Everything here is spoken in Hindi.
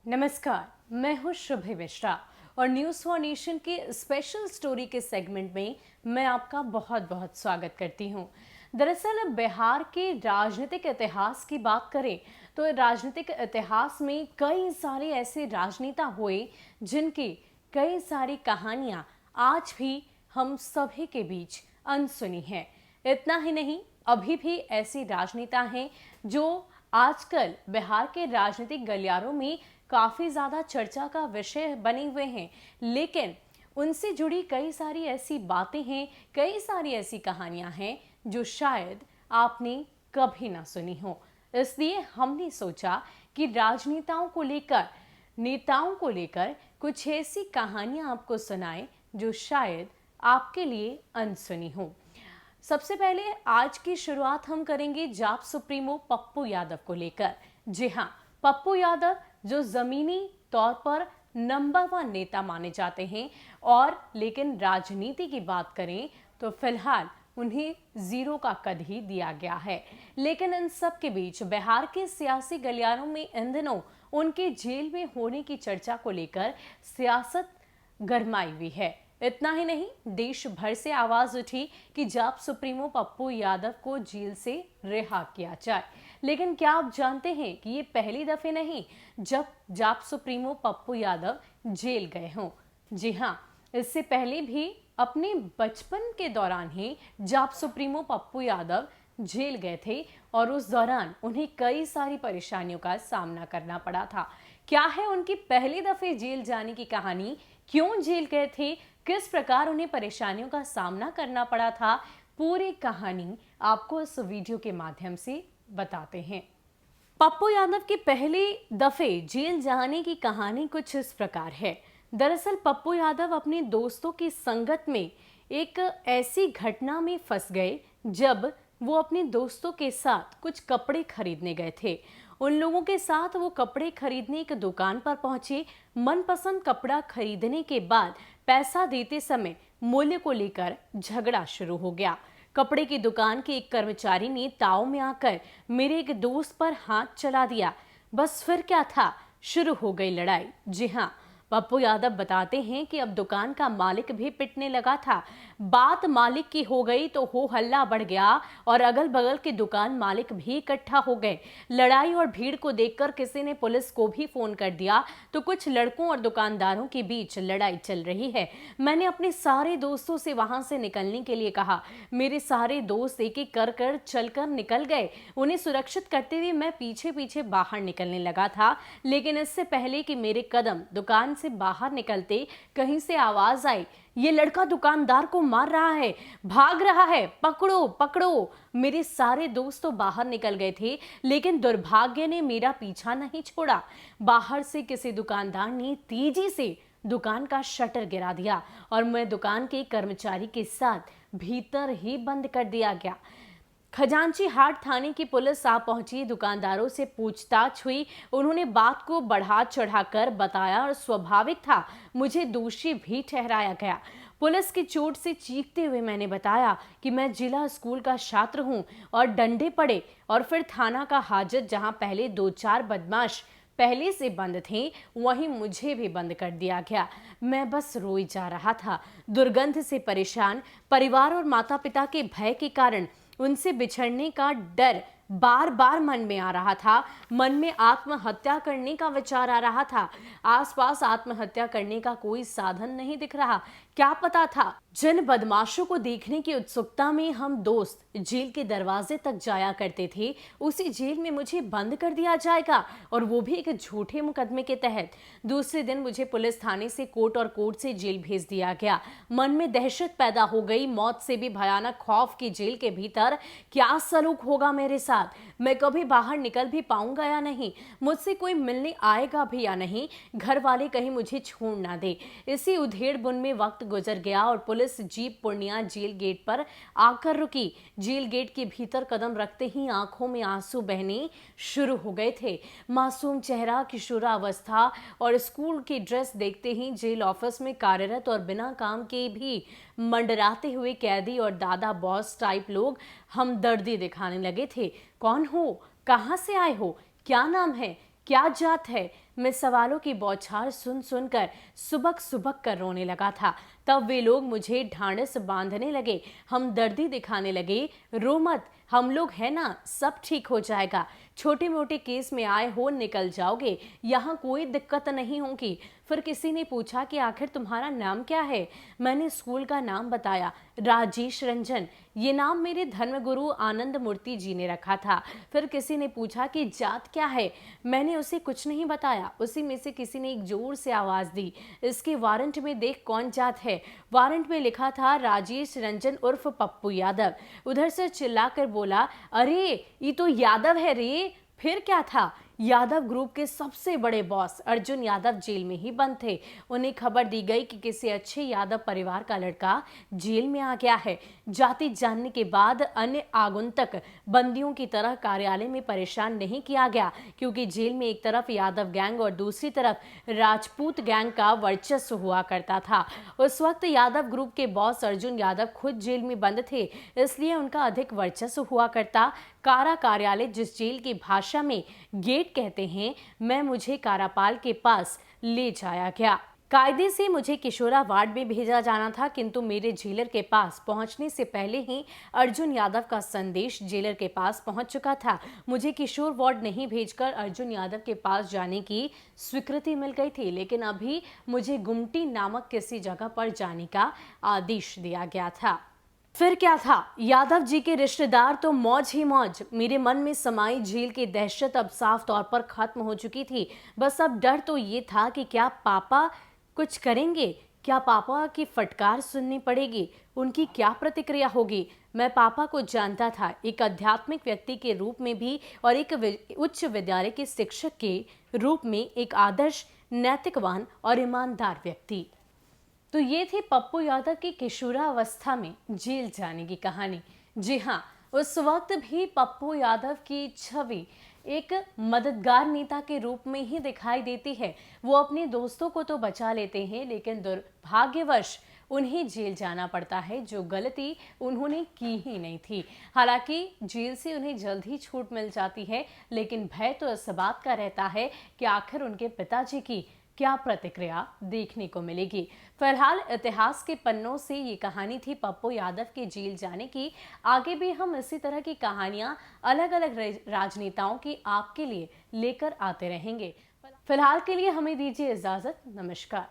नमस्कार, मैं हूं शुभि मिश्रा और न्यूज़ फॉर नेशन के स्पेशल स्टोरी के सेगमेंट में मैं आपका बहुत बहुत स्वागत करती हूं। दरअसल बिहार के राजनीतिक इतिहास की बात करें तो राजनीतिक इतिहास में कई सारे ऐसे राजनेता हुए जिनकी कई सारी कहानियां आज भी हम सभी के बीच अनसुनी हैं। इतना ही नहीं, अभी भी ऐसे राजनेता हैं जो आजकल बिहार के राजनीतिक गलियारों में काफ़ी ज़्यादा चर्चा का विषय बने हुए हैं, लेकिन उनसे जुड़ी कई सारी ऐसी बातें हैं, कई सारी ऐसी कहानियां हैं जो शायद आपने कभी ना सुनी हो। इसलिए हमने सोचा कि राजनेताओं को लेकर, नेताओं को लेकर कुछ ऐसी कहानियां आपको सुनाएं जो शायद आपके लिए अनसुनी हो। सबसे पहले आज की शुरुआत हम करेंगे जाप सुप्रीमो पप्पू यादव को लेकर। जी हाँ, पप्पू यादव जो जमीनी तौर पर नंबर 1 नेता माने जाते हैं, और लेकिन राजनीति की बात करें तो फिलहाल उन्हें 0 का कद ही दिया गया है। लेकिन इन सब के बीच बिहार के सियासी गलियारों में इन दिनों उनके जेल में होने की चर्चा को लेकर सियासत गरमाई हुई है। इतना ही नहीं, देश भर से आवाज उठी कि जाप सुप्रीमो पप्पू यादव को जेल से रिहा किया जाए। लेकिन क्या आप जानते हैं कि ये पहली दफे नहीं जब जाप सुप्रीमो पप्पू यादव जेल गए हों। जी हाँ, इससे पहले भी अपने बचपन के दौरान ही जाप सुप्रीमो पप्पू यादव जेल गए थे और उस दौरान उन्हें कई सारी परेशानियों का सामना करना पड़ा था। क्या है उनकी पहली दफे जेल जाने की कहानी, क्यों जेल गए थे, किस प्रकार उन्हें परेशानियों का सामना करना पड़ा था, पूरी कहानी आपको इस वीडियो के माध्यम से बताते हैं। पप्पू यादव की पहली दफे जेल जाने की कहानी कुछ इस प्रकार है। दरअसल पप्पू यादव अपने दोस्तों की संगत में एक ऐसी घटना में फंस गए जब वो अपने दोस्तों के साथ कुछ कपड़े खरीदने गए थे। उन लोगों के साथ वो कपड़े खरीदने एक दुकान पर पहुंचे। मनपसंद कपड़ा खरीदने के बाद पैसा देते समय मूल्य को लेकर झगड़ा शुरू हो गया। कपड़े की दुकान के एक कर्मचारी ने ताव में आकर मेरे एक दोस्त पर हाथ चला दिया। बस फिर क्या था, शुरू हो गई लड़ाई। जी हाँ, पप्पू यादव बताते हैं कि अब दुकान का मालिक भी पिटने लगा था। बात मालिक की हो गई तो हो हल्ला बढ़ गया और अगल बगल के दुकान मालिक भी इकट्ठा हो गए। लड़ाई और भीड़ को देखकर किसी ने पुलिस को भी फोन कर दिया तो कुछ लड़कों और दुकानदारों के बीच लड़ाई चल रही है। मैंने अपने सारे दोस्तों से वहां से निकलने के लिए कहा। मेरे सारे दोस्त एक एक कर कर चलकर निकल गए। उन्हें सुरक्षित करते हुए मैं पीछे पीछे बाहर निकलने लगा था, लेकिन इससे पहले कि मेरे कदम दुकान से बाहर निकलते कहीं से आवाज आई, ये लड़का दुकानदार को मार रहा है, भाग रहा है, पकड़ो पकड़ो। मेरे सारे दोस्त तो बाहर निकल गए थे, लेकिन दुर्भाग्य ने मेरा पीछा नहीं छोड़ा। बाहर से किसी दुकानदार ने तेजी से दुकान का शटर गिरा दिया और मैं दुकान के कर्मचारी के साथ भीतर ही बंद कर दिया गया। खजांची हाट थाने की पुलिस आ पहुंची। दुकानदारों से पूछताछ हुई। उन्होंने बात को बढ़ा चढ़ाकर बताया और स्वाभाविक था मुझे दोषी भी ठहराया गया। पुलिस की चोट से चीखते हुए मैंने बताया कि मैं जिला स्कूल का छात्र हूं और डंडे पड़े और फिर थाना का हाजत, जहां पहले 2-4 बदमाश पहले से बंद थे, वहीं मुझे भी बंद कर दिया गया। मैं बस रोई जा रहा था। दुर्गंध से परेशान, परिवार और माता पिता के भय के कारण उनसे बिछड़ने का डर बार बार मन में आ रहा था। मन में आत्महत्या करने का विचार आ रहा था। आसपास आत्महत्या करने का कोई साधन नहीं दिख रहा। क्या पता था, जिन बदमाशों को देखने की उत्सुकता में हम दोस्त जेल के दरवाजे तक जाया करते थे, उसी जेल में मुझे बंद कर दिया जाएगा, और वो भी एक झूठे मुकदमे के तहत। दूसरे दिन मुझे पुलिस थाने से कोर्ट और कोर्ट से जेल भेज दिया गया। मन में दहशत पैदा हो गई। मौत से भी भयानक खौफ की जेल के भीतर क्या सलूक होगा मेरे साथ, मैं कभी बाहर निकल भी पाऊंगा या नहीं, मुझसे कोई मिलने आएगा भी या नहीं, घर वाले कहीं मुझे छोड़ ना दे। इसी उधेड़ बुन में वक्त गुजर गया और police jeep Purnia jail gate पर आकर रुकी। जेल गेट के भीतर कदम रखते ही आंखों में आंसू बहने शुरू हो गए थे। मासूम चेहरा, किशोरावस्था और स्कूल की ड्रेस देखते ही जेल ऑफिस में कार्यरत और बिना काम के भी मंडराते हुए कैदी और दादा बॉस टाइप लोग हमदर्दी दिखाने लगे थे। कौन हो, कहां से आए हो, क्या नाम है, क्या जात है? मैं सवालों की बौछार सुन सुनकर सुबक सुबक कर रोने लगा था। तब वे लोग मुझे ढांढस बांधने लगे, हमदर्दी दिखाने लगे। रो मत, हम लोग हैं ना, सब ठीक हो जाएगा। छोटे मोटे केस में आए हो, निकल जाओगे, यहाँ कोई दिक्कत नहीं होगी। फिर किसी ने पूछा कि आखिर तुम्हारा नाम क्या है? मैंने स्कूल का नाम बताया, राजेश रंजन। ये नाम मेरे धर्मगुरु आनंद मूर्ति जी ने रखा था। फिर किसी ने पूछा कि जात क्या है? मैंने उसे कुछ नहीं बताया। उसी में से किसी ने एक जोर से आवाज दी, इसके वारंट में देख कौन जात है। वारंट में लिखा था राजेश रंजन उर्फ पप्पू यादव। उधर से चिल्लाकर बोला, अरे ये तो यादव है रे। फिर क्या था, यादव ग्रुप के सबसे बड़े बॉस अर्जुन यादव जेल में ही बंद थे। उन्हें खबर दी गई कि किसी अच्छे यादव परिवार का लड़का जेल में आ गया है। जाति जानने के बाद अन्य आगंतुक बंदियों की तरह कार्यालय में परेशान नहीं किया गया, क्योंकि जेल में एक तरफ यादव गैंग और दूसरी तरफ राजपूत गैंग का वर्चस्व हुआ करता था। उस वक्त यादव ग्रुप के बॉस अर्जुन यादव खुद जेल में बंद थे, इसलिए उनका अधिक वर्चस्व हुआ करता। कारा कार्यालय, जिस जेल की भाषा में गेट कहते हैं, मुझे कारापाल के पास ले जाया गया। कायदे से मुझे किशोरा वार्ड में भेजा जाना था, किंतु मेरे जेलर के पास पहुंचने से पहले ही अर्जुन यादव का संदेश जेलर के पास पहुंच चुका था। मुझे किशोर वार्ड नहीं भेजकर अर्जुन यादव के पास जाने की स्वीकृति मिल गई थी, लेकिन अभी मुझे गुमटी नामक किसी जगह पर जाने का आदेश दिया गया था। फिर क्या था, यादव जी के रिश्तेदार तो मौज ही मौज। मेरे मन में समाई जेल की दहशत अब साफ तौर पर खत्म हो चुकी थी। बस अब डर तो ये था कि क्या पापा कुछ करेंगे, क्या पापा की फटकार सुननी पड़ेगी, उनकी क्या प्रतिक्रिया होगी। मैं पापा को जानता था, एक आध्यात्मिक व्यक्ति के रूप में भी और एक उच्च विद्यालय के शिक्षक के रूप में एक आदर्श, नैतिकवान और ईमानदार व्यक्ति। तो ये थी पप्पू यादव की किशोरावस्था में जेल जाने की कहानी। जी हाँ, उस वक्त भी पप्पू यादव की छवि एक मददगार नेता के रूप में ही दिखाई देती है। वो अपने दोस्तों को तो बचा लेते हैं, लेकिन दुर्भाग्यवश उन्हें जेल जाना पड़ता है, जो गलती उन्होंने की ही नहीं थी। हालांकि जेल से उन्हें जल्द ही छूट मिल जाती है, लेकिन भय तो इस बात का रहता है कि आखिर उनके पिताजी की क्या प्रतिक्रिया देखने को मिलेगी। फिलहाल इतिहास के पन्नों से ये कहानी थी पप्पू यादव के जेल जाने की। आगे भी हम इसी तरह की कहानियां अलग अलग राजनेताओं की आपके लिए लेकर आते रहेंगे। फिलहाल के लिए हमें दीजिए इजाजत। नमस्कार।